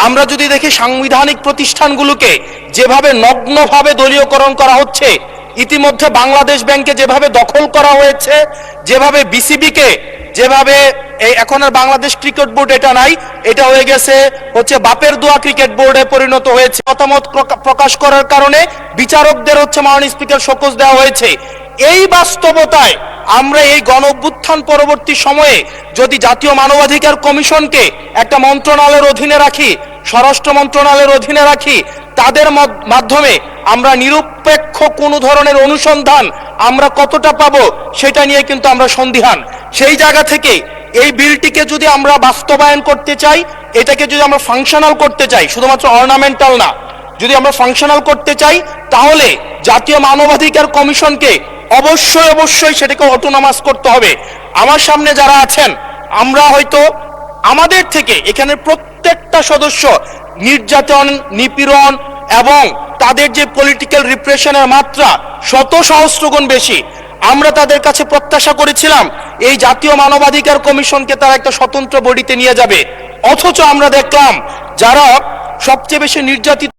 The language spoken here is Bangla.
আমরা যদি দেখি সাংবিধানিক প্রতিষ্ঠানগুলোকে যেভাবে নগ্নভাবে দলীয়করণ করা হচ্ছে, ইতিমধ্যে বাংলাদেশ ব্যাংকে যেভাবে দখল করা হয়েছে, যেভাবে বিসিবিকে যেভাবে এখন আর বাংলাদেশ ক্রিকেট বোর্ড এটা নাই, এটা হয়ে গেছে হচ্ছে বাপের দোয়া ক্রিকেট বোর্ডে পরিণত হয়েছে। মতামত প্রকাশ করার কারণে বিচারকদের হচ্ছে মাননীয় স্পিকার শোকজ দেওয়া হয়েছে। এই বাস্তবতায় আমরা এই গণ অভ্যুত্থান পরবর্তী সময়ে যদি জাতীয় মানবাধিকার কমিশনকে একটা মন্ত্রণালয়ের অধীনে রাখি, স্বরাষ্ট্র মন্ত্রণালয়ের অধীনে রাখি, তাদের মাধ্যমে আমরা নিরপেক্ষ কোনো ধরনের অনুসন্ধান আমরা কতটা পাবো সেটা নিয়ে কিন্তু আমরা সন্দিহান। সেই জায়গা থেকে এই বিলটিকে যদি আমরা বাস্তবায়ন করতে চাই, এটাকে যদি আমরা ফাংশনাল করতে চাই, শুধুমাত্র অর্নামেন্টাল না, যদি আমরা ফাংশনাল করতে চাই, তাহলে জাতীয় মানবাধিকার কমিশনকে অবশ্যই সেটাকে অটোনমাস করতে হবে। আমার সামনে যারা আছেন, আমরা হয়তো আমাদের থেকে এখানে প্রত্যেকটা সদস্য নির্যাতন, নিপীড়ন এবং তাদের যে পলিটিক্যাল রিপ্রেশনের মাত্রা শত সহস্রগুণ বেশি। আমরা তাদের কাছে প্রত্যাশা করেছিলাম এই জাতীয় মানবাধিকার কমিশনকে তারা একটা স্বতন্ত্র বডিতে নিয়ে যাবে, অথচ আমরা দেখলাম যারা সবচেয়ে বেশি নির্যাতিত